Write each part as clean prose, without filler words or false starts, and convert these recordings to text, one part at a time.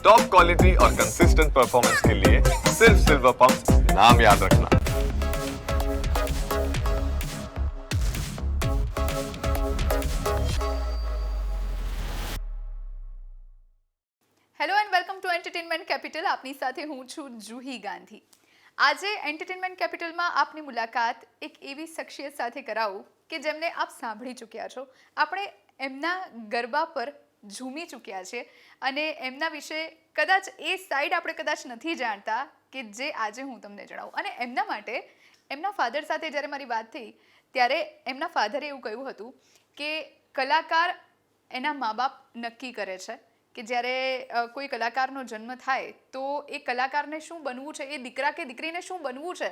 Top quality और consistent performance के लिए सिर्फ सिल्वर पंप नाम याद रखना। Hello and welcome to entertainment capital. આપની સાથે હું છું જુહી ગાંધી. આજે એન્ટરટેનમેન્ટ કેપિટલમાં આપની મુલાકાત એક એવી શખ્સિયત સાથે કરાવું કે જેમને આપ સાંભળી ચૂક્યા છો. આપણે એમના ગરબા પર ઝૂમી ચૂક્યા છે અને એમના વિશે કદાચ એ સાઈડ આપણે કદાચ નથી જાણતા કે જે આજે હું તમને જણાવું. અને એમના માટે એમના ફાધર સાથે જ્યારે મારી વાત થઈ ત્યારે એમના ફાધરે એવું કહ્યું હતું કે કલાકાર એના મા બાપ નક્કી કરે છે કે જ્યારે કોઈ કલાકારનો જન્મ થાય તો એ કલાકારને શું બનવું છે, એ દીકરા કે દીકરીને શું બનવું છે,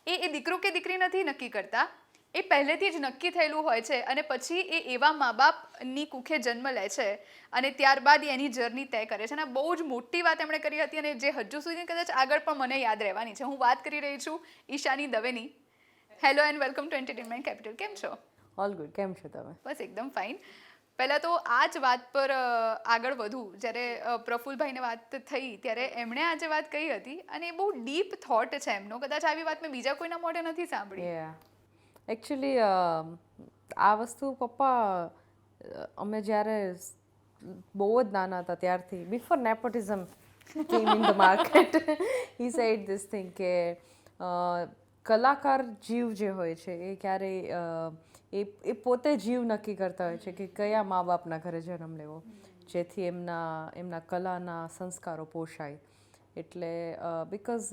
એ દીકરો કે દીકરી નથી નક્કી કરતા. એ પહેલેથી જ નક્કી થયેલું હોય છે અને પછી એ એવા મા બાપની કુખે જન્મ લે છે અને ત્યારબાદ એની જર્ની તય કરે છે. અને બહુ જ મોટી વાત એમણે કરી હતી અને જે હજુ સુધી કદાચ આગળ પણ મને યાદ રહેવાની છે. હું વાત કરી રહી છું ઈશાની દવેની. Hello and welcome to entertainment capital. કેમ છો? All good. કેમ છો તમે? બસ એકદમ ફાઇન. પહેલાં તો આ જ વાત પર આગળ વધું. જ્યારે પ્રફુલભાઈને વાત થઈ ત્યારે એમણે આજે વાત કહી હતી અને એ બહુ ડીપ થોટ છે એમનો. કદાચ આવી વાત મેં બીજા કોઈના મોઢે નથી સાંભળી. એકચ્યુઅલી આ વસ્તુ પપ્પા અમે જ્યારે બહુ જ નાના હતા ત્યારથી, બિફોર નેપોટિઝમ કેમ in the market, he said this thing કે કલાકાર જીવ જે હોય છે એ ક્યારેય એ પોતે જીવ નક્કી કરતા હોય છે કે કયા મા બાપના ઘરે જન્મ લેવો જેથી એમના કલાના સંસ્કારો પોષાય. એટલે બિકોઝ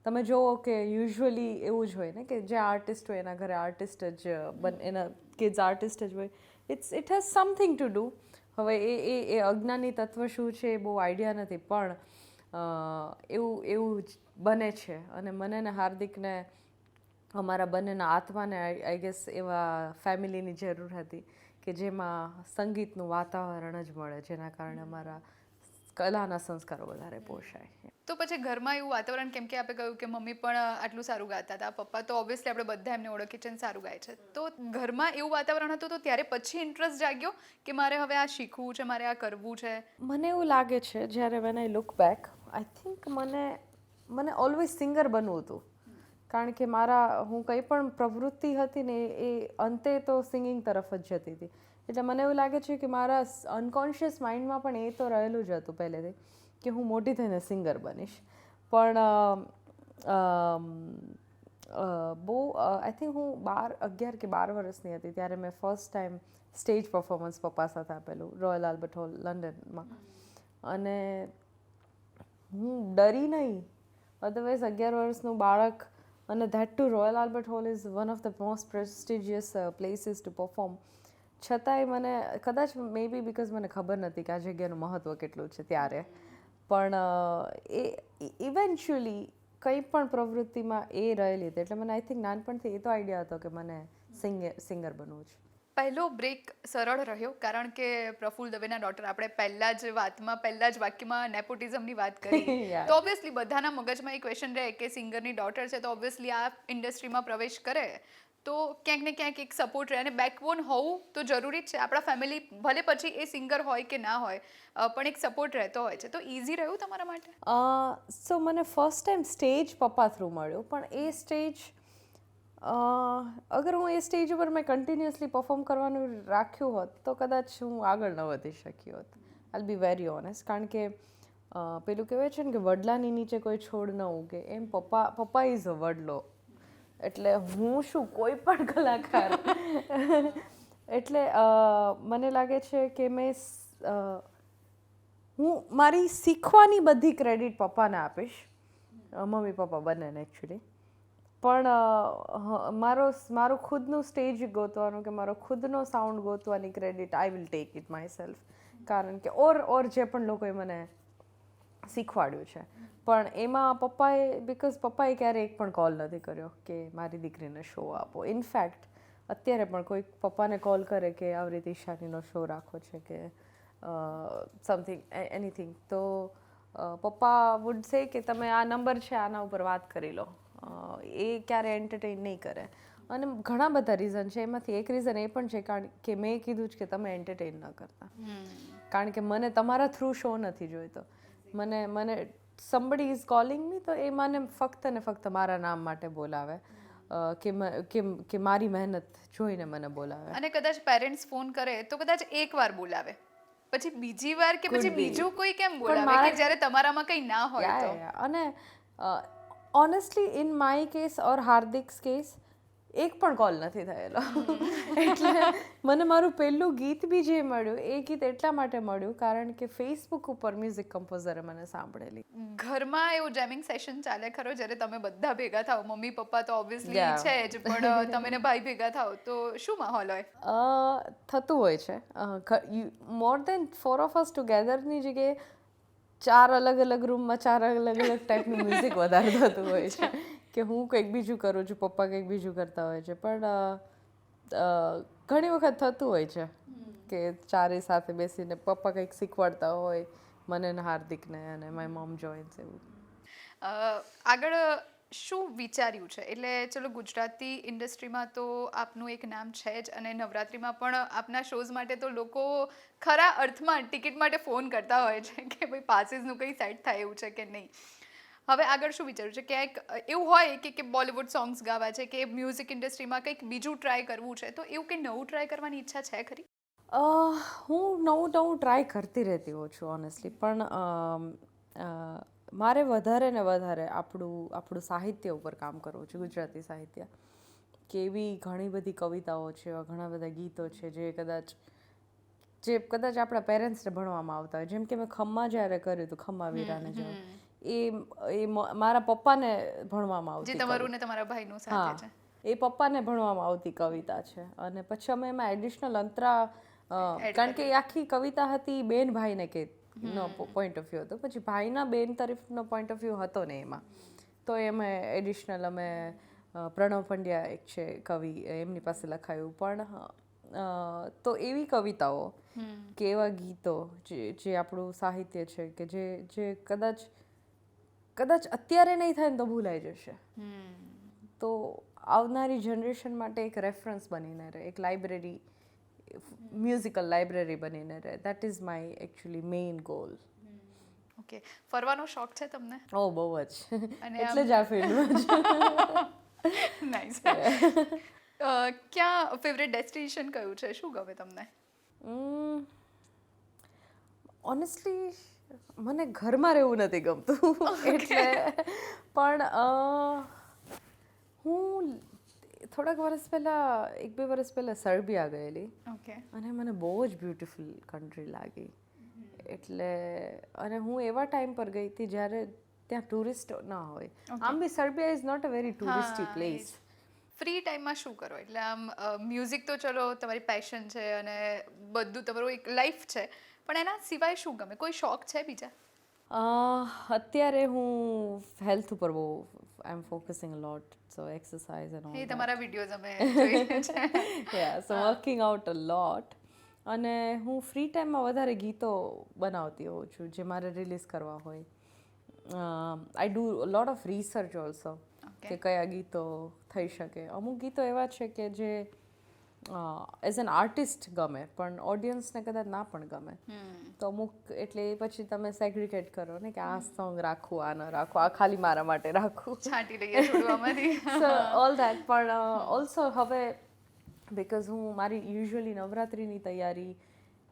તમે જુઓ કે યુઝ્યુઅલી એવું જ હોય ને કે જે આર્ટિસ્ટ હોય એના ઘરે આર્ટિસ્ટ જ એના કિડ્સ આર્ટિસ્ટ જ હોય. It has something to do. હવે એ અજ્ઞાની તત્વ શું છે એ બહુ આઈડિયા નથી, પણ એવું જ બને છે. અને મને ને હાર્દિકને અમારા બંનેના આત્માને આઈ ગેસ એવા ફેમિલીની જરૂર હતી કે જેમાં સંગીતનું વાતાવરણ જ મળે, જેના કારણે અમારા કલાના સંસ્કારો વધારે પોષાય. તો પછી ઘરમાં એવું વાતાવરણ, કેમ કે આપણે કહ્યું કે મમ્મી પણ આટલું સારું ગાતા હતા, પપ્પા તો ઓબ્વિયસલી આપણે બધા એમને ઓળખીએ છીએ સારું ગાય છે, તો ઘરમાં એવું વાતાવરણ હતું તો ત્યારે પછી ઇન્ટરેસ્ટ જાગ્યો કે મારે હવે આ શીખવું છે, મારે આ કરવું છે? મને એવું લાગે છે જ્યારે when I look back, I think મને ઓલવેઝ સિંગર બનવું હતું. કારણ કે હું કંઈ પણ પ્રવૃત્તિ હતી ને એ અંતે તો સિંગિંગ તરફ જ જતી હતી. એટલે મને એવું લાગે છે કે મારા અનકોન્શિયસ માઇન્ડમાં પણ એ તો રહેલું જ હતું પહેલેથી કે હું મોટી થઈને સિંગર બનીશ. પણ બહુ આઈ થિંક હું 11 કે 12 વર્ષની હતી ત્યારે મેં ફર્સ્ટ ટાઈમ સ્ટેજ પરફોર્મન્સ પપ્પા સાથે આપેલું રોયલ આલ્બર્ટ હોલ લંડનમાં. અને હું ડરી નહીં, અધરવાઇઝ 11 વર્ષનું બાળક, અને that to Royal Albert Hall is one of the most prestigious places to perform. છતાંય મને કદાચ મે બી બિકોઝ મને ખબર નથી કે આ જગ્યાનું મહત્ત્વ કેટલું છે ત્યારે, પણ એ ઇવેન્ચ્યુઅલી કંઈ પણ પ્રવૃત્તિમાં એ રહેલી હતી. એટલે મને આઈ થિંક નાનપણથી એ તો આઈડિયા હતો કે મને સિંગર બનવું છે. પહેલો બ્રેક સરળ રહ્યો કારણ કે પ્રફુલ દવેના ડોટર, આપણે પહેલા જ વાક્યમાં નેપોટિઝમની વાત કરી તો ઓબ્વિયસલી બધાના મગજમાં એ ક્વેશ્ચન રહે કે સિંગરની ડોટર છે તો ઓબ્વિયસલી આ ઇન્ડસ્ટ્રીમાં પ્રવેશ કરે તો ક્યાંક ને ક્યાંક એક સપોર્ટ રહે. અને બેકબોન હોવું તો જરૂરી જ છે. આપણા ફેમિલી ભલે પછી એ સિંગર હોય કે ના હોય પણ એક સપોર્ટ રહેતો હોય છે. તો ઇઝી રહ્યું તમારા માટે? સો મને ફર્સ્ટ ટાઈમ સ્ટેજ પપ્પા થ્રુ મળ્યો, પણ એ સ્ટેજ અગર હું એ સ્ટેજ ઉપર મેં કન્ટિન્યુઅસલી પરફોર્મ કરવાનું રાખ્યું હોત તો કદાચ હું આગળ ન વધી શકી હોત. I'll be very honest. કારણ કે પેલું કહેવાય છે ને કે વડલાની નીચે કોઈ છોડ ન ઉગે, એમ પપ્પા ઇઝ અ વડલો. એટલે હું શું, કોઈ પણ કલાકાર. એટલે મને લાગે છે કે હું મારી શીખવાની બધી ક્રેડિટ પપ્પાને આપીશ, મમ્મી પપ્પા બંનેને એકચ્યુઅલી. પણ મારું ખુદનું સ્ટેજ ગોતવાનું કે મારો ખુદનો સાઉન્ડ ગોતવાની credit I will take it myself. કારણ કે ઓર જે પણ લોકોએ મને શીખવાડ્યું છે, પણ એમાં પપ્પાએ ક્યારેય એક પણ કોલ નથી કર્યો કે મારી દીકરીને શો આપો. ઇનફેક્ટ અત્યારે પણ કોઈ પપ્પાને કોલ કરે કે આવી રીતે ઈશાનીનો શો રાખવો છે કે સમથિંગ એનીથિંગ, તો પપ્પા વુડ સે કે તમે આ નંબર છે આના ઉપર વાત કરી લો. એ ક્યારે એન્ટરટેઇન નહીં કરે. અને ઘણા બધા રીઝન છે. એમાંથી એક રીઝન એ પણ છે કારણ કે મેં કીધું જ કે તમે એન્ટરટેઇન ન કરતા, કારણ કે મને તમારા થ્રુ શો નથી જોઈતો. મને somebody is calling me તો એ મને ફક્ત ને ફક્ત મારા નામ માટે બોલાવે, કે મારી મહેનત જોઈને મને બોલાવે. અને કદાચ પેરેન્ટ્સ ફોન કરે તો કદાચ એકવાર બોલાવે, પછી બીજી વાર કે પછી બીજું કોઈ કેમ બોલાવે કે જ્યારે તમારામાં કંઈ ના હોય તો. અને honestly in my case or Hardik's case એક પણ કોલ નથી થયેલો. એટલે મને મારું પહેલું ગીત બી જે મળ્યું એ ગીત એટલા માટે મળ્યું કારણ કે ફેસબુક ઉપર મ્યુઝિક કમ્પોઝરે મને સાંભળેલી. ઘરમાં એવું જેમિંગ સેશન ચાલે ખરો જ્યારે તમે બધા ભેગા થાઓ? મમ્મી પપ્પા તો ઓબ્વિયસલી છે જ, પણ તમે ને ભાઈ ભેગા થાઓ તો શું માહોલ હોય? થતું હોય છે. મોર દેન 4 of us ટુગેધરની જગ્યાએ 4 અલગ અલગ રૂમમાં 4 અલગ અલગ ટાઈપનું મ્યુઝિક વધારે થતું હોય છે. કે હું કંઈક બીજું કરું છું, પપ્પા કંઈક બીજું કરતા હોય છે, પણ ઘણી વખત થતું હોય છે કે ચારે સાથે બેસીને પપ્પા કંઈક શીખવાડતા હોય મને ને હાર્દિકને, અને માય મોમ જોઈન્સ એવું. આગળ શું વિચાર્યું છે? એટલે ચલો ગુજરાતી ઇન્ડસ્ટ્રીમાં તો આપનું એક નામ છે જ, અને નવરાત્રિમાં પણ આપના શોઝ માટે તો લોકો ખરા અર્થમાં ટિકિટ માટે ફોન કરતા હોય છે કે ભાઈ પાસીસનું કંઈ સેટ થાય એવું છે કે નહીં. હવે આગળ શું વિચાર્યું છે? ક્યાંક એવું હોય કે બોલિવૂડ સોંગ્સ ગાવા છે કે મ્યુઝિક ઇન્ડસ્ટ્રીમાં કંઈક બીજું ટ્રાય કરવું છે, તો એવું કંઈ નવું ટ્રાય કરવાની ઈચ્છા છે ખરી? હું નવું ટ્રાય કરતી રહેતી હોઉં છું ઓનેસ્ટલી, પણ મારે વધારે ને વધારે આપણું સાહિત્ય ઉપર કામ કરવું છે, ગુજરાતી સાહિત્ય. કે એવી ઘણી બધી કવિતાઓ છે, એવા ઘણા બધા ગીતો છે જે કદાચ આપણા પેરેન્ટ્સને ભણવામાં આવતા હોય. જેમ કે મેં ખમ્મા જ્યારે કર્યું હતું, ખમ્મા વીરાને જાઓ, એ મારા પપ્પાને ભણવામાં આવતી, જે તમારું ને તમારા ભાઈનું સાથે છે, એ પપ્પાને ભણવામાં આવતી કવિતા છે. અને પછી અમે એમાં એડિશનલ અંતરા, કારણ કે એ આખી કવિતા હતી બેન ભાઈને કે નો પોઈન્ટ ઓફ વ્યૂ હતો, પછી ભાઈના બેન તરફનો પોઈન્ટ ઓફ વ્યૂ હતો ને એમાં, તો અમે એડિશનલ પ્રણવ પંડ્યા એક છે કવિ, એમની પાસે લખાયું. પણ તો એવી કવિતાઓ કે એવા ગીતો જે આપણું સાહિત્ય છે કે જે કદાચ અત્યારે નહીં થાય ને તો ભૂલાઈ જશે, તો આવનારી જનરેશન માટે એક રેફરન્સ બનીને રહે, એક લાઇબ્રેરી, મ્યુઝિકલ લાઇબ્રેરી બનીને રહે. That is my actually main goal. Okay. ફરવાનો શોખ છે તમને? ઓ બહુ જ, એટલે જ આ ફિલ્ડમાં. નાઇસ. ક્યાં ફેવરેટ ડેસ્ટિનેશન કયું છે? શું ગમે તમને? ઓનેસ્ટલી મને ઘરમાં રહેવું નથી ગમતું, એટલે પણ હું થોડાક વર્ષ પહેલાં 1-2 વર્ષ પહેલાં સર્બિયા ગયેલી. ઓકે. અને મને બહુ જ બ્યુટિફુલ કન્ટ્રી લાગી. એટલે અને હું એવા ટાઈમ પર ગઈ હતી જ્યારે ત્યાં ટુરિસ્ટ ના હોય. આમ બી Serbia is not a very touristy place. Free ટાઈમમાં શું કરો? એટલે આમ મ્યુઝિક તો ચલો તમારી પેશન છે અને બધું તમારું એક લાઈફ છે, પણ એના સિવાય શું ગમે? કોઈ શોખ છે બીજા? અત્યારે હું હેલ્થ ઉપર બહુ I am focusing a lot, so exercise and all. એ તમારા વિડીયોઝ અમે જોઈએ છે. Yeah, so working out a lot. અને હું ફ્રી ટાઈમમાં વધારે ગીતો બનાવતી હોઉં છું જે મારે રિલીઝ કરવા હોય. I do lot of research also, કે કયા ગીતો થઈ શકે. અમુક ગીતો એવા છે કે જે એઝ એન આર્ટિસ્ટ ગમે, પણ ઓડિયન્સને કદાચ ના પણ ગમે, તો અમુક, એટલે પછી તમે સેગ્રિગેટ કરો ને કે આ સોંગ રાખવું, આ ન રાખવું, આ ખાલી મારા માટે રાખવું, છાંટી લઈએ થોડું આમાંથી. સો ઓલ ધેટ. પણ ઓલ્સો હવે બિકોઝ હું મારી યુઝ્યુઅલી નવરાત્રિની તૈયારી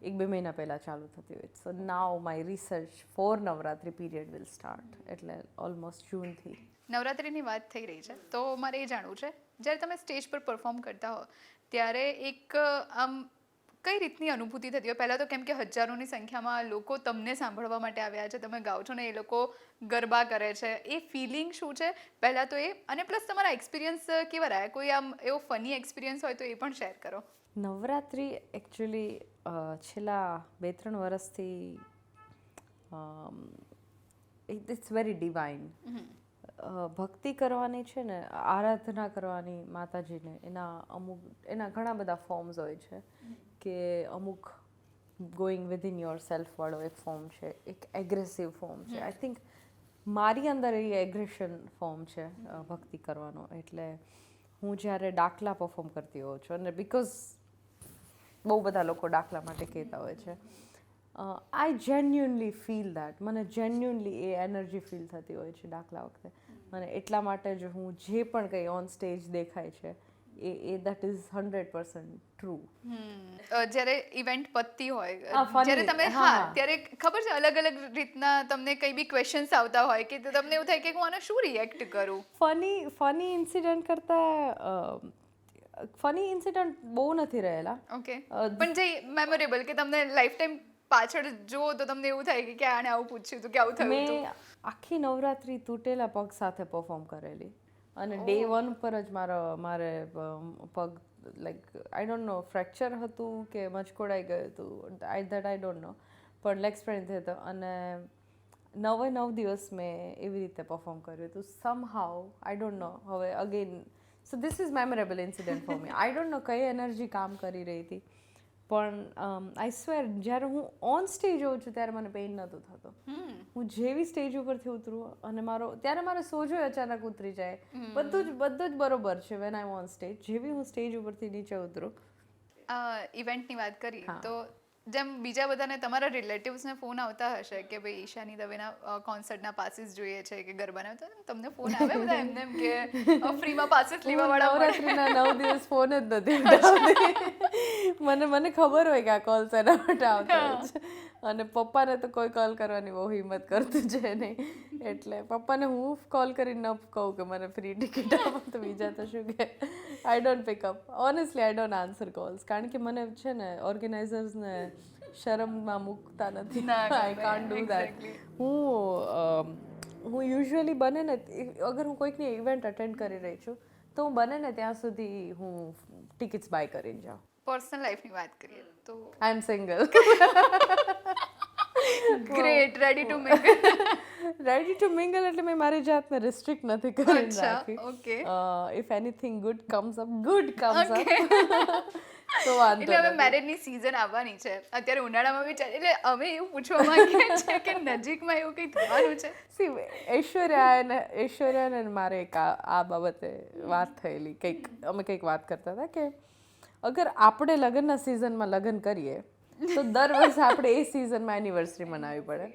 1-2 મહિના પહેલાં ચાલુ થતી હોય, so now my research for Navratri period will start, એટલે ઓલમોસ્ટ જૂનથી. નવરાત્રિની વાત થઈ રહી છે તો મારે એ જાણવું છે, જ્યારે તમે સ્ટેજ પર પરફોર્મ કરતા હો ત્યારે એક આમ કઈ રીતની અનુભૂતિ થતી હોય? પહેલાં તો કેમ કે હજારોની સંખ્યામાં લોકો તમને સાંભળવા માટે આવ્યા છે, તમે ગાઓ છો ને એ લોકો ગરબા કરે છે, એ ફિલિંગ શું છે પહેલાં તો એ, અને પ્લસ તમારા એક્સપિરિયન્સ કેવા રહ્યા? કોઈ આમ એવો ફની એક્સપિરિયન્સ હોય તો એ પણ શેર કરો. નવરાત્રિ એકચ્યુઅલી છેલ્લા 2-3 વર્ષથી ઇટ્સ વેરી ડિવાઇન. ભક્તિ કરવાની છે ને, આરાધના કરવાની માતાજીને, એના ઘણા બધા ફોર્મ્સ હોય છે. કે અમુક ગોઈંગ વિધિન યોર સેલ્ફ વાળો એક ફોર્મ છે, એક એગ્રેસિવ ફોર્મ છે. આઈ થિંક મારી અંદર એ એગ્રેશન ફોર્મ છે ભક્તિ કરવાનો. એટલે હું જ્યારે ડાકલા પરફોર્મ કરતી હોઉં છું, અને બિકોઝ બહુ બધા લોકો ડાકલા માટે કહેતા હોય છે, આઈ જેન્યુઅનલી ફીલ દેટ, મને જેન્યુઅનલી એ એનર્જી ફીલ થતી હોય છે દાખલા વખતે, અને એટલા માટે જ હું જે પણ કંઈ ઓન સ્ટેજ દેખાય છે એ દેટ ઇઝ 100% ટ્રુ. જ્યારે ઇવેન્ટ પતતી હોય funny, જ્યારે તમે હા. ત્યારે ખબર છે અલગ અલગ રીતના તમને કઈ બી ક્વેશ્ચન્સ આવતા હોય કે તમને એવું થાય કે હું આને શું રિએક્ટ કરું. ફની ઇન્સિડન્ટ કરતાં ફની ઇન્સિડન્ટ બહુ નથી રહેલા. ઓકે, પણ જે મેમોરેબલ કે તમને લાઈફ ટાઈમ પાછળ જો તો તમને એવું થાય કે આને આવું પૂછ્યું હતું કે આવું થયું હતું. મેં આખી નવરાત્રી તૂટેલા પગ સાથે પરફોર્મ કરેલી, અને ડે 1 પર જ મારે પગ like I don't know fracture હતું કે મચકોડાઈ ગયું હતું, આઈ ડોન્ટ નો, પણ લેગ સ્પ્રેન થયો હતો, અને 9 દિવસ મેં એવી રીતે પરફોર્મ કર્યું હતું સમહાઉ. આઈ ડોન્ટ નો હવે again, so this is memorable incident for me. I don't know કઈ એનર્જી કામ કરી રહી હતી, પણ આઈ સ્વેર જ્યારે હું ઓન સ્ટેજ હોઉં છું ત્યારે મને પેઇન નહોતું થતું. હું જેવી સ્ટેજ ઉપરથી ઉતરું અને ત્યારે મારો સોજો અચાનક ઉતરી જાય, બધું જ બરોબર છે વેન આઈ ઓન સ્ટેજ. જેવી હું સ્ટેજ ઉપરથી નીચે ઉતરું. ઇવેન્ટની વાત કરી તો જેમ બીજા બધાને તમારા રિલેટિવ્સને ફોન આવતા હશે કે ભાઈ ઈશાની દવેના કોન્સર્ટના પાસીસ જોઈએ છે કે ગરબાના, તો તમને ફોન આવે બધા એમને એમ કે ફ્રીમાં પાસીસ લેવા વાળા નવરાત્રીના 9 દિવસ ફોન જ નથી ઉઠાવતી. મને ખબર હોય કે આ કોલ એના માટે આવતા હોય છે, અને પપ્પાને તો કોઈ કોલ કરવાની બહુ હિંમત કરતું છે નહીં, એટલે પપ્પાને હું કોલ કરીને ન કહું કે મને ફ્રી ટિકિટ આપો, તો બીજા તો શું કે I don't pick up. Honestly I don't answer calls, કારણ કે મને છે ને ઓર્ગેનાઇઝર્સને શરમમાં મૂકતા નથી. I can't do that. હું યુઝ્યુઅલી બને ને, અગર હું કોઈકની ઇવેન્ટ અટેન્ડ કરી રહી છું તો હું બને ને ત્યાં સુધી હું ટિકિટ્સ બાય કરીને જાઉં. પર્સનલ લાઈફની વાત કરીએ તો I am single. Great, ready to mingle. Ready to mingle એટલે મેં મારી જાતને રિસ્ટ્રિક્ટ નથી કરી રાખી. Okay. If anything good comes up તો વાંધો એટલે હવે મેરેજની સીઝન આવવાની છે અત્યારે ઉનાળામાં બી ચાલે, એટલે અમે એવું પૂછવા માંગીએ છીએ કે નજીકમાં એવું કંઈ થવાનું છે. સી ઐશ્વર્યાને મારે એક આ બાબતે વાત થયેલી, અમે કંઈક વાત કરતા હતા કે અગર આપણે લગ્નના સિઝનમાં લગ્ન કરીએ તો દર વર્ષે આપણે એ સિઝનમાં એનિવર્સરી મનાવવી પડે.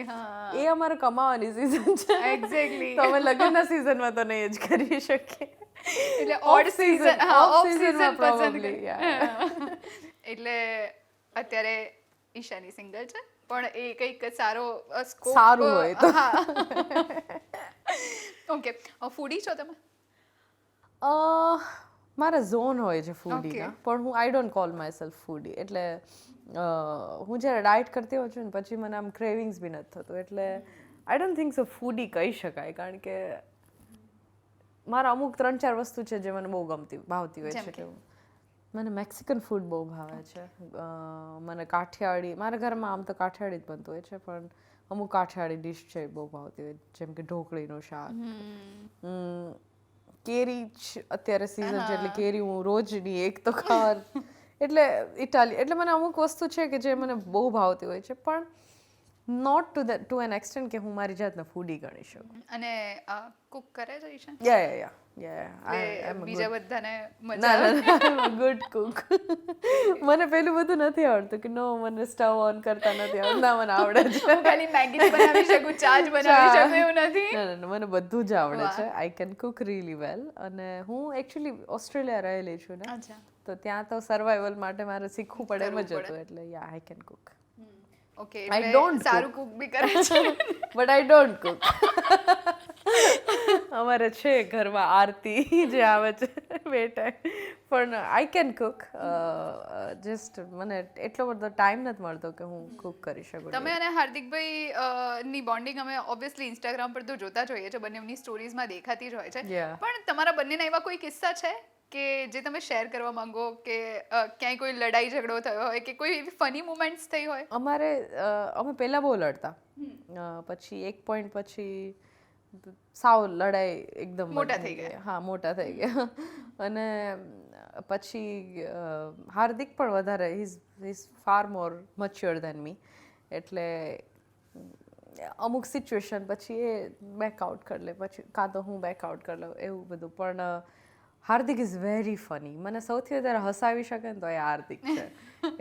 એ અમારે કમાવાની સિઝન છે. એક્ઝેક્ટલી. તો અમે લગ્નના સિઝનમાં તો નહીં જ કરી શકીએ. એટલે odd season, off season probably. એટલે અત્યારે ઈશાની સિંગલ છે, પણ એ કંઈક સ્કોપ સારું હોય તો. ઓકે, ફૂડી છો તમે? મારા ઝોન હોય છે ફૂડીના, પણ હું I don't call myself foodie. એટલે હું જ્યારે ડાયટ કરતી હોઉં છું ને પછી મને આમ ક્રેવિંગ્સ બી નથી થતું, એટલે આઈ ડોન્ટ થિંક સો ફૂડી કહી શકાય, કારણ કે મારા અમુક 3-4 વસ્તુ છે જે મને બહુ ભાવતી હોય છે. મને મેક્સિકન ફૂડ બહુ ભાવે છે, મને કાઠિયાવાડી, મારા ઘરમાં આમ તો કાઠિયાવાડી જ બનતું હોય છે, પણ અમુક કાઠિયાવાડી ડિશ છે બહુ ભાવતી હોય, જેમ કે ઢોકળીનું શાક. કેરી જ અત્યારે સિઝન છે એટલે કેરી હું રોજની એક તો ખાવા, એટલે ઇટાલી, એટલે મને અમુક વસ્તુ છે કે જે મને બહુ ભાવતી હોય છે, પણ નોટ ટુ એન એક્સટેન્ટ કે હું મારી જાતને ફૂડી ગણી શકું. અને કુક કરે છે ઈશા? યા બીજા બધાને ના ગુડ કુક. મને પેલું બધું નથી આવડતું કે નો, મને સ્ટવ ઓન કરતા નથી આવડતું. ના, મને આવડે છે. ખાલી મેગી જ બનાવી શકું, ચા જ બનાવી શકું એવું નથી. ના, મને બધું જ આવડે છે. આઈ કેન કુક રીલી વેલ. અને હું એકચ્યુઅલી ઓસ્ટ્રેલિયા રહેલી છું ને, તો ત્યાં તો સર્વાઈવલ માટે મારે શીખવું પડે એમ જ હતું, એટલે yeah I can cook. Okay, I don't સારું કુક બી કરે છે. But I don't cook. અમારે છે ઘરમાં આરતી જે આવે છે બે ટાઈમ, પણ આઈ કેન કુક. જસ્ટ મને એટલો બધો ટાઈમ નથી મળતો કે હું કુક કરી શકું. તમે અને હાર્દિકભાઈ ની બોન્ડિંગ અમે ઓબ્વિયસલી ઇન્સ્ટાગ્રામ પર તો જોતા જ હોઈએ છીએ, બંનેની સ્ટોરીઝમાં દેખાતી જ હોય છે, પણ તમારા બંનેના એવા કોઈ કિસ્સા છે કે જે તમે શેર કરવા માંગો, કે ક્યાંય કોઈ લડાઈ ઝઘડો થયો હોય કે કોઈ એવી ફની મોમેન્ટ્સ થઈ હોય? અમે પહેલાં બહુ લડતા, પછી એક પોઈન્ટ પછી સાવ લડાઈ એકદમ મોટા થઈ ગયા. હા, મોટા થઈ ગયા. અને પછી હાર્દિક પણ વધારે, ઇઝ ફાર મોર મચ્યોર ધેન મી, એટલે અમુક સિચ્યુએશન પછી એ બેકઆઉટ કરી લે, પછી કાં તો હું બેકઆઉટ કરી લઉં, એવું બધું. પણ હાર્દિક ઇઝ વેરી ફની. મને સૌથી વધારે હસાવી શકે ને તો એ હાર્દિક છે.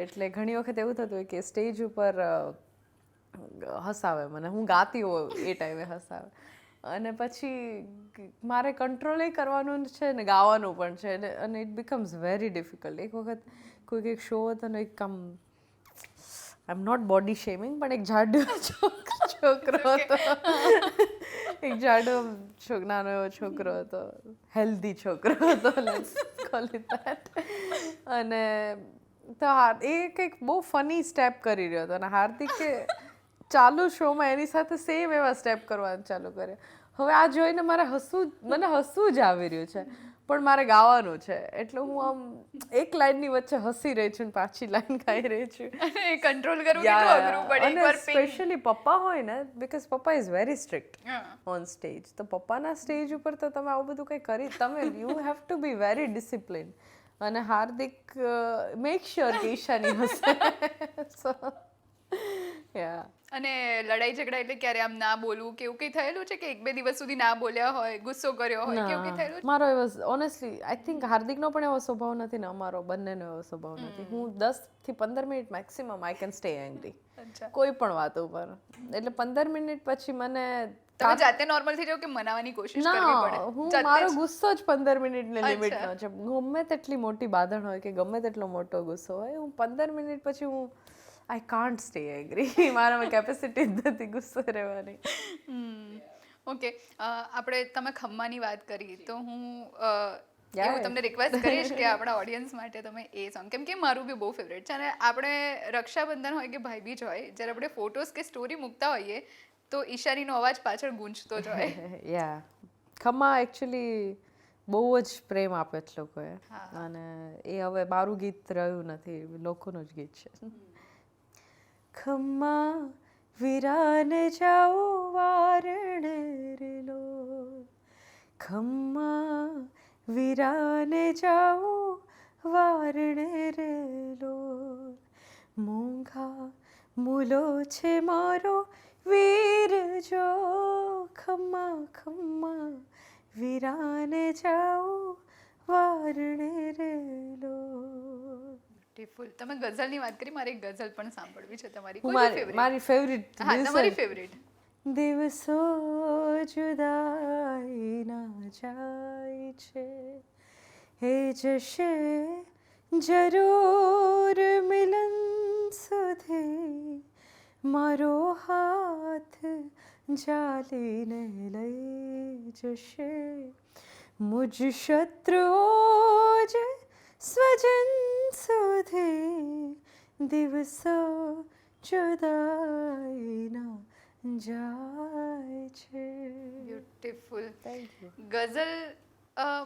એટલે ઘણી વખત એવું થતું હોય કે સ્ટેજ ઉપર હસાવે મને, હું ગાતી હોઉં એ ટાઈમે હસાવે. અને પછી મારે કંટ્રોલ કરવાનું છે ને ગાવાનું પણ છે અને ઇટ બિકમ્સ વેરી ડિફિકલ્ટ. એક વખત કોઈક એક શો હતો ને એક આમ આઈ એમ નોટ બોડી શેમિંગ પણ એક જાડો છોકરો હતો, એક જાડો નાનો એવો છોકરો હતો, હેલ્ધી છોકરો હતો, લેટ્સ કોલ ઇટ ધેટ. અને તો એ કંઈક બહુ ફની સ્ટેપ કરી રહ્યો હતો અને હાર્દિકે ચાલુ શોમાં એની સાથે સેમ એવા સ્ટેપ કરવાનું ચાલુ કરે. હવે આ જોઈને મને હસવું જ આવી રહ્યું છે પણ મારે ગાવાનું છે એટલે હું આમ એક લાઈનની વચ્ચે હસી રહી છું ને પાછી લાઈન ગાઈ રહી છું. એ કંટ્રોલ કરવું કેટલું અઘરું પડે અને એકવાર સ્પેશિયલી પપ્પા હોય ને, બીકોઝ પપ્પા is very strict on stage. તો પપ્પાના સ્ટેજ ઉપર તો તમે આવું બધું કંઈ તમે you have to be very discipline. અને હાર્દિક મેક શ્યોર કે ઈશાની હસે. સો યા. અને લડાઈ ઝઘડા એટલે ક્યારે આમ ના બોલવું કે એવું કંઈ થયેલું છે કે 1-2 દિવસ સુધી ના બોલ્યા હોય, ગુસ્સો કર્યો હોય કે એવું કંઈ થયેલું? મારો એવો ઓનેસ્ટલી આઈ થિંક હાર્દિકનો પણ એવો સ્વભાવ નથી ને અમારો બંનેનો એવો સ્વભાવ નથી. હું 10 થી 15 minute maximum I can stay angry કોઈ પણ વાત ઉપર. એટલે 15 મિનિટ પછી મને તમે જાતે નોર્મલ થઈ જાવ કે મનાવવાની કોશિશ કરવી પડે? હું મારો ગુસ્સો જ 15 મિનિટની લિમિટનો છે. ગમે તેટલી મોટી બાધણ હોય કે ગમે તેટલો મોટો ગુસ્સો હોય, હું 15 મિનિટ પછી હું આઈ કાન્ટ સ્ટે એંગ્રી. મારામાં કેપેસિટી જ નથી ગુસ્સો રહેવાની. ઓકે, આપણે તમે ખમ્માની વાત કરી તો હું એવું તમને રિક્વેસ્ટ કરીશ કે આપણા ઓડિયન્સ માટે તમે એ સોંગ, કેમ કે મારું બી બહુ ફેવરેટ છે અને આપણે રક્ષાબંધન હોય કે ભાઈબીજ હોય, જ્યારે આપણે ફોટોસ કે સ્ટોરી મૂકતા હોઈએ તો ઈશાનીનો અવાજ પાછળ ગૂંજતો જ હોય. યા, ખમ્મા એકચ્યુઅલી બહુ જ પ્રેમ આપે છે લોકોએ અને એ હવે મારું ગીત રહ્યું નથી, લોકોનું જ ગીત છે. ખમ્મા વિરાને જાઓ વારણે રેલો, ખમ્મા વિરાને જાઓ વારણે રેલો, મૂંઘા મૂલો છે મારો વીર જો, ખમ્મા ખમ્મા વિરાને જાઓ વારણે રેલો. બ્યુટીફુલ. તમે ગઝલની વાત કરી, મારે એક ગઝલ પણ સાંભળવી છે તમારી. મારી ફેવરિટ. હા, તમારી ફેવરિટ. દિવસો જુદાઈના જાય છે, એ જશે જરૂર મિલન સુધી, મારો હાથ જાલીને લઈ જશે, મુજ શત્રુઓ જ સ્વજન સુધી, દિવસો જુદાઈના જાય છે. બ્યુટીફુલ. Thank you. ગઝલ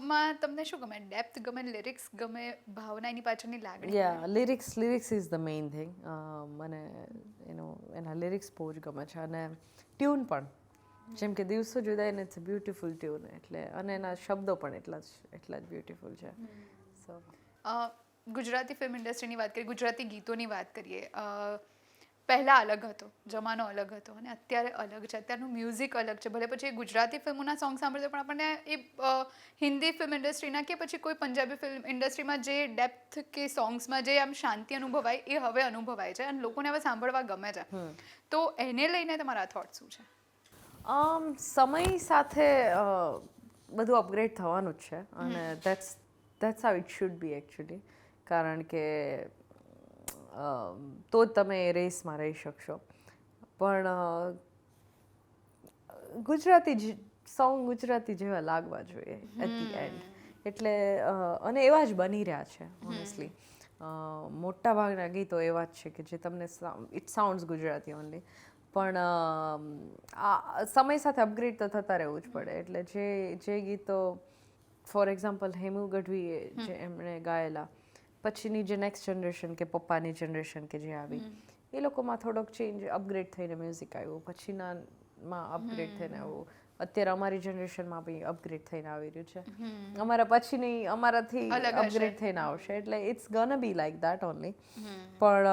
માં તમને શું ગમે? ડેપ્થ ગમે, લિરિક્સ ગમે, ભાવના એની પાછળની લાગણી? Yeah, lyrics is the main thing. મને એના લિરિક્સ બહુ જ ગમે છે અને ટ્યુન પણ, જેમ કે દિવસો જુદાઈને ઇટ્સ અ બ્યુટીફુલ ટ્યુન, એટલે અને એના શબ્દો પણ એટલા જ બ્યુટીફુલ છે. સો ગુજરાતી ફિલ્મ ઇન્ડસ્ટ્રીની વાત કરીએ, ગુજરાતી ગીતોની વાત કરીએ, પહેલાં અલગ હતો, જમાનો અલગ હતો અને અત્યારે અલગ છે. અત્યારનું મ્યુઝિક અલગ છે. ભલે પછી ગુજરાતી ફિલ્મોના સોંગ સાંભળતો પણ આપણને એ હિન્દી ફિલ્મ ઇન્ડસ્ટ્રીના કે પછી કોઈ પંજાબી ફિલ્મ ઇન્ડસ્ટ્રીમાં જે ડેપ્થ કે સોંગ્સમાં જે આમ શાંતિ અનુભવાય એ હવે અનુભવાય છે અને લોકોને હવે સાંભળવા ગમે છે. તો એને લઈને તમારા થોટ શું છે? સમય સાથે બધું અપગ્રેડ થવાનું જ છે અને that's how it should be actually. કારણ કે તો જ તમે એ રેસમાં રહી શકશો. પણ ગુજરાતી સોંગ ગુજરાતી જેવા લાગવા જોઈએ એટ ધી એન્ડ. એટલે અને એવા જ બની રહ્યા છે ઓનેસ્ટલી. મોટા ભાગના ગીતો એવા જ છે કે જે તમને ઇટ સાઉન્ડ્સ ગુજરાતી ઓનલી. પણ આ સમય સાથે અપગ્રેડ તો થતા રહેવું જ પડે. એટલે જે ગીતો ફોર એક્ઝામ્પલ હેમુ ગઢવીએ જે એમણે ગાયેલા, પછીની જે નેક્સ્ટ જનરેશન કે પપ્પાની જનરેશન કે જે આવી, એ લોકોમાં થોડોક ચેન્જ અપગ્રેડ થઈને મ્યુઝિક આવ્યું, પછીનામાં અપગ્રેડ થઈને આવ્યું, અત્યારે અમારી જનરેશનમાં બી અપગ્રેડ થઈને આવી રહ્યું છે, અમારા પછીની અમારાથી અપગ્રેડ થઈને આવશે. એટલે it's gonna be like that only. પણ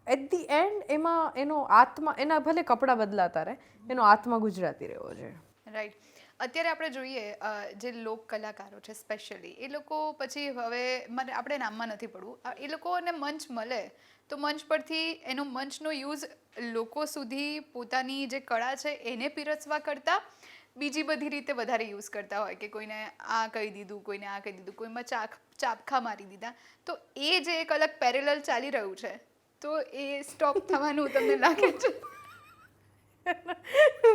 એટ ધી એન્ડ એમાં એનો આત્મા, એના ભલે કપડાં બદલાતા રહે, એનો આત્મા ગુજરાતી રહેવો જોઈએ. રાઈટ. અત્યારે આપણે જોઈએ જે લોક કલાકારો છે સ્પેશિયલી, એ લોકો પછી હવે આપણે નામમાં નથી પડવું, એ લોકોને મંચ મળે તો મંચ પરથી એનો મંચનો યુઝ લોકો સુધી પોતાની જે કળા છે એને પીરસવા કરતાં બીજી બધી રીતે વધારે યુઝ કરતા હોય કે કોઈને આ કહી દીધું, કોઈને આ કહી દીધું, કોઈમાં ચાપખા મારી દીધા. તો એ જે એક અલગ પેરેલલ ચાલી રહ્યું છે તો એ સ્ટોપ થવાનું તમને લાગે છે?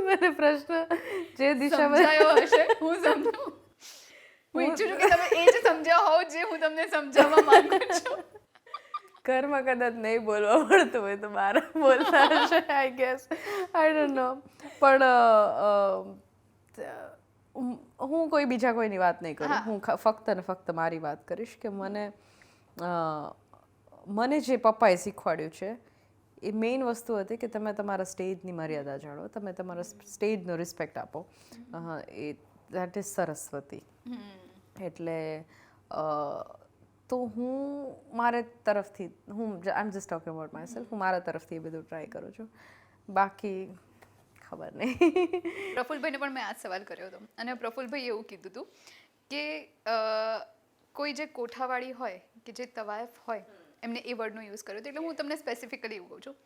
મને પ્રશ્ન જે દિશામાં સમજાયો હશે, હું સમજુ. હું ઈચ્છું છું કે તમે એ જ સમજ્યા હોવ જે હું તમને સમજાવવા માંગુ છું. ઘરમાં કદાચ નહીં બોલવા પડતું હોય તો બહાર બોલતા હશે, I guess, I don't know. પણ હું કોઈ બીજા કોઈની વાત નહીં કરું. હું ફક્ત ને ફક્ત મારી વાત કરીશ કે મને જે પપ્પાએ શીખવાડ્યું છે એ મેઇન વસ્તુ હતી કે તમે તમારા સ્ટેજની મર્યાદા જાણો, તમે તમારા સ્ટેજનો રિસ્પેક્ટ આપો. એ દેટ ઇઝ સરસ્વતી. એટલે તો હું મારે તરફથી I am just talking about myself, હું મારા તરફથી એ બધું ટ્રાય કરું છું. બાકી ખબર નહીં. પ્રફુલભાઈને પણ મેં આ સવાલ કર્યો હતો અને પ્રફુલભાઈ એવું કીધું હતું કે કોઈ જે કોઠાવાળી હોય કે જે તવાયફ હોય એમને એ વર્ડનો યુઝ કર્યો હતો. એટલે હું તમને સ્પેસિફિકલી એવું કહું છું,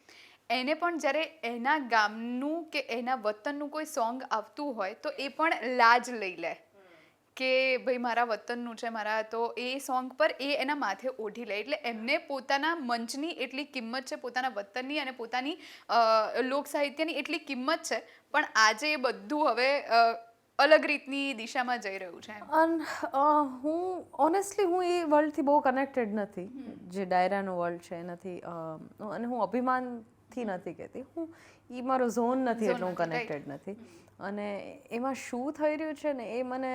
એને પણ જ્યારે એના ગામનું કે એના વતનનું કોઈ સોંગ આવતું હોય તો એ પણ લાજ લઈ લે કે ભાઈ મારા વતનનું છે મારા, તો એ સોંગ પર એ એના માથે ઓઢી લે. એટલે એમને પોતાના મંચની એટલી કિંમત છે, પોતાના વતનની અને પોતાની લોક સાહિત્યની એટલી કિંમત છે. પણ આજે એ બધું હવે અલગ રીતની દિશામાં જઈ રહ્યું છે. હું ઓનેસ્ટલી હું એ વર્લ્ડથી બહુ કનેક્ટેડ નથી, જે ડાયરાનો વર્લ્ડ છે એનાથી. અને હું અભિમાનથી નથી કહેતી, હું એ મારો ઝોન નથી એટલે હું કનેક્ટેડ નથી. અને એમાં શું થઈ રહ્યું છે ને એ મને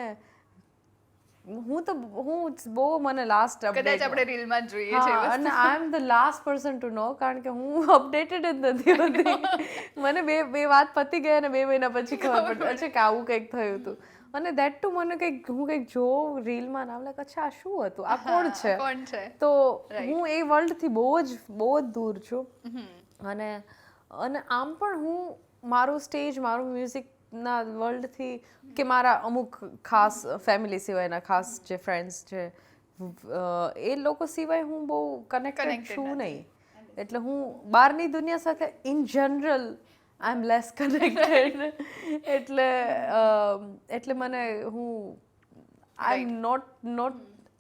બહુ મને લાસ્ટ કદાચ આપણે રીલમાં જ જોઈએ છે. અને I am the last person to know, કારણ કે હું અપડેટેડ જ નથી હોતી. મને બે વાત પતી ગયા અને 2 મહિના પછી ખબર પડે છે કે આવું કંઈક થયું હતું. અને દેટ ટુ મને કંઈક જો રીલમાં નામ લાગે અચ્છા આ શું હતું, આ કોણ છે. તો હું એ વર્લ્ડથી બહુ જ દૂર છું. અને આમ પણ હું મારું સ્ટેજ, મારું મ્યુઝિક ના વર્લ્ડથી કે મારા અમુક ખાસ ફેમિલી સિવાયના ખાસ જે ફ્રેન્ડ્સ છે એ લોકો સિવાય હું બહુ કનેક્ટેડ છું નહીં. એટલે હું બહારની દુનિયા સાથે in general I am less connected. એટલે મને આઈ એમ નોટ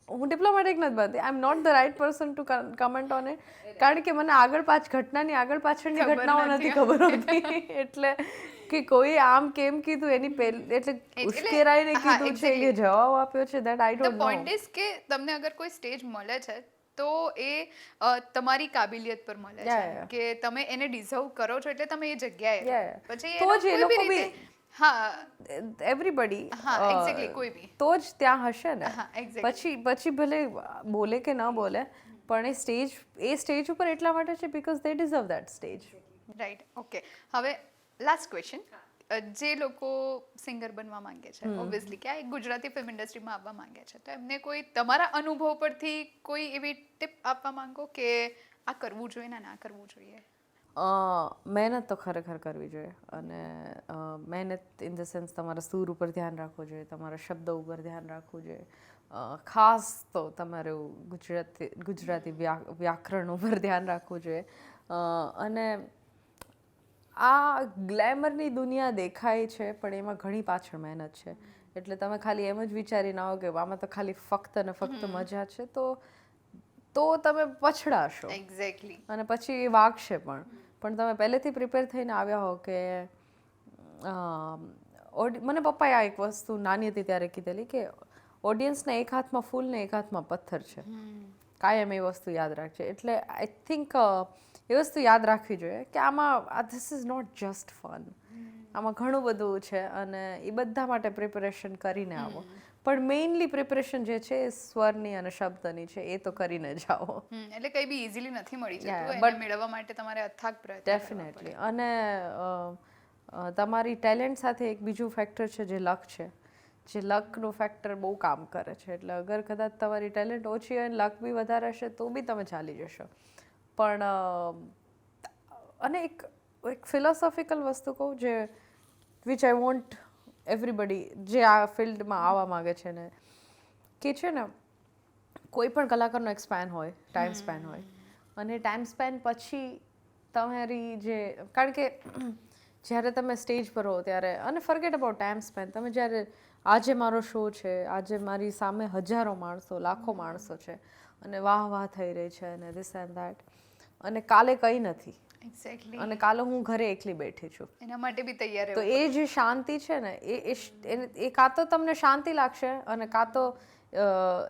હું ડિપ્લોમેટિક નથી બનતી. I am not the right person to comment on it, કારણ કે મને ઘટનાની આગળ પાછળની ઘટનાઓ નથી ખબર હોતી. એટલે કે કોઈ આમ કેમ કીધું એની એટલે ઉશ્કેરાઈને કીધું છે કે જવાબ આપ્યો છે, that I don't know. The point is કે તમને અગર કોઈ સ્ટેજ મળે છે તો એ તમારી કાબિલિયત પર મળે છે કે તમે એને ડિઝર્વ કરો છો એટલે તમે એ જગ્યાએ. પછી તો જ એ લોકો બી એવરીબડી એક્ઝેક્ટલી કોઈ બી તો જ ત્યાં હશે ને. પછી ભલે બોલે કે ન બોલે પણ એ સ્ટેજ ઉપર એટલા માટે છે because they deserve that stage. Right. Okay, હવે લાસ્ટ ક્વેશ્ચન. જે લોકો સિંગર બનવા માંગે છે ઓબ્વિયસલી કે આ એક ગુજરાતી ફિલ્મ ઇન્ડસ્ટ્રીમાં આવવા માંગે છે, તો એમને કોઈ તમારા અનુભવ પરથી કોઈ એવી ટિપ આપવા માંગો કે આ કરવું જોઈએ ને ના કરવું જોઈએ? મહેનત તો ખરેખર કરવી જોઈએ. અને મહેનત ઇન ધ સેન્સ તમારા સૂર ઉપર ધ્યાન રાખવું જોઈએ, તમારા શબ્દો ઉપર ધ્યાન રાખવું જોઈએ. ખાસ તો તમારું ગુજરાતી વ્યાકરણ ઉપર ધ્યાન રાખવું જોઈએ. અને આ ગ્લેમરની દુનિયા દેખાય છે પણ એમાં ઘણી પાછળ મહેનત છે. એટલે તમે ખાલી એમ જ વિચારી ના હો કે આમાં તો ખાલી ફક્ત ને ફક્ત મજા છે તો તમે પછડાશો. એક્ઝેક્ટલી. અને પછી એ વાગશે પણ તમે પહેલેથી પ્રિપેર થઈને આવ્યા હો કે મને પપ્પાએ આ એક વસ્તુ નાની હતી ત્યારે કીધેલી કે ઓડિયન્સના એક હાથમાં ફૂલ ને એક હાથમાં પથ્થર છે. કાયમ એ વસ્તુ યાદ રાખજે. એટલે આઈ થિંક એ વસ્તુ યાદ રાખવી જોઈએ કે આમાં this is not just fun, આમાં ઘણું બધું છે અને એ બધા માટે પ્રિપેરેશન કરીને આવો. પણ મેઇનલી પ્રિપેરેશન જે છે એ સ્વરની અને શબ્દની છે, એ તો કરીને જાઓ. એટલે કંઈ બી ઇઝીલી નથી મળી જતું, એને મેળવવા માટે તમારે અથાગ પ્રયત્ન. ડેફિનેટલી. અને તમારી ટેલેન્ટ સાથે એક બીજું ફેક્ટર છે જે લક છે. જે લકનું ફેક્ટર બહુ કામ કરે છે. એટલે અગર કદાચ તમારી ટેલેન્ટ ઓછી હોય અને લક બી વધારે હશે તો બી તમે ચાલી જશો. પણ અને એક ફિલોસોફિકલ વસ્તુ કહું જે વિચ આઈ વોન્ટ એવરીબડી જે આ ફિલ્ડમાં આવવા માગે છે ને, કે છે ને કોઈ પણ કલાકારનો એક સ્પેન હોય, ટાઈમ સ્પેન હોય. અને ટાઈમ સ્પેન પછી તમારી જે કારણ કે જ્યારે તમે સ્ટેજ પર હો ત્યારે અને ફર્ગેટ અબાઉટ ટાઈમ સ્પેન તમે જ્યારે આજે મારો શો છે આજે મારી સામે હજારો માણસો લાખો માણસો છે અને વાહ થઈ રહી છે અને ધીસ એન્ડ ધેટ અને કાલે કંઈ નથી એક્ઝેક્ટલી અને કાલે હું ઘરે એકલી બેઠી છું એના માટે બી તૈયાર તો એ જે શાંતિ છે ને એ કાં તો તમને શાંતિ લાગશે અને કાં તો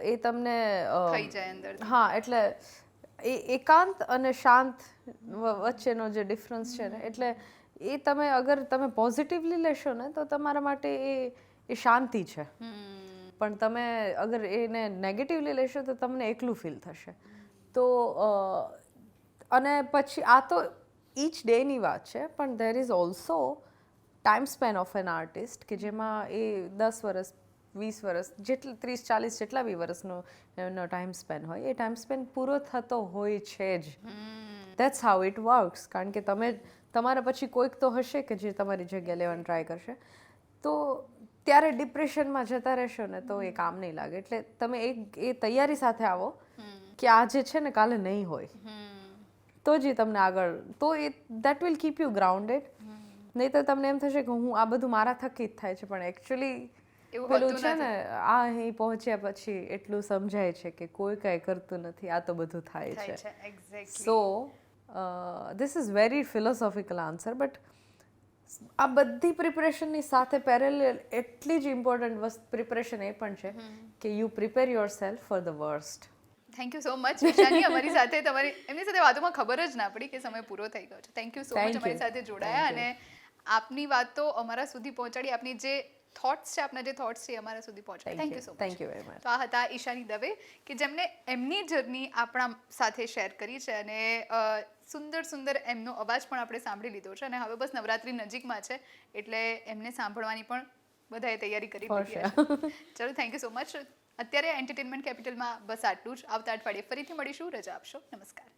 એ તમને થઈ જાય અંદર હા એટલે એ એકાંત અને શાંત વચ્ચેનો જે ડિફરન્સ છે ને એટલે એ તમે અગર તમે પોઝિટિવલી લેશો ને તો તમારા માટે એ શાંતિ છે પણ તમે અગર એને નેગેટિવલી લેશો તો તમને એકલું ફીલ થશે તો અને પછી આ તો ઈચ ડેની વાત છે પણ there is also time span of an artist કે જેમાં એ 10 વર્ષ 20 વર્ષ જેટલા 30-40 જેટલા બી વર્ષનો એનો ટાઈમ સ્પેન હોય એ ટાઈમ સ્પેન પૂરો થતો હોય છે જ દેટ્સ હાઉ ઇટ વર્ક્સ કારણ કે તમારા પછી કોઈક તો હશે કે જે તમારી જગ્યા લેવાની ટ્રાય કરશે તો ત્યારે ડિપ્રેશનમાં જતા રહેશો ને તો એ કામ નહીં લાગે એટલે તમે એ તૈયારી સાથે આવો કે આજે છે ને કાલે નહીં હોય તો જ તમને આગળ તો એ that will keep you grounded નહીં તો તમને એમ થશે કે હું આ બધું મારા થકી જ થાય છે પણ એકચ્યુઅલી પેલું છે ને આ અહીં પહોંચ્યા પછી એટલું સમજાય છે કે કોઈ કાંઈ કરતું નથી આ તો બધું થાય છે so this is very philosophical answer but આ બધી પ્રિપરેશનની સાથે પેરેલલ એટલી જ ઇમ્પોર્ટન્ટ પ્રિપરેશન એ પણ છે કે you prepare your self for the worst thank you so much Ishani અમારી સાથે તમારી એમની સાથે વાતોમાં ખબર જ ના પડી કે સમય પૂરો થઈ ગયો છે થેન્ક યુ સો મચ અમારી સાથે જોડાયા અને આપની વાતો અમારા સુધી પહોંચાડી આપની જે થોટ્સ છે આપના જે થોટ્સ છે એ અમારા સુધી પહોંચાડી thank you so much thank you very much તો આ હતા ઈશાની દવે કે જેમણે એમની જર્ની આપણા સાથે શેર કરી છે અને સુંદર એમનો અવાજ પણ આપણે સાંભળી લીધો છે અને હવે બસ નવરાત્રી નજીકમાં છે એટલે એમને સાંભળવાની પણ બધાએ તૈયારી કરી લીધી છે ચલો થેન્ક યુ સો મચ અત્યારે એન્ટરટેનમેન્ટ કેપિટલમાં બસ આટલું જ આવતા અઠવાડિયે ફરીથી મળીશું રજા આપશો નમસ્કાર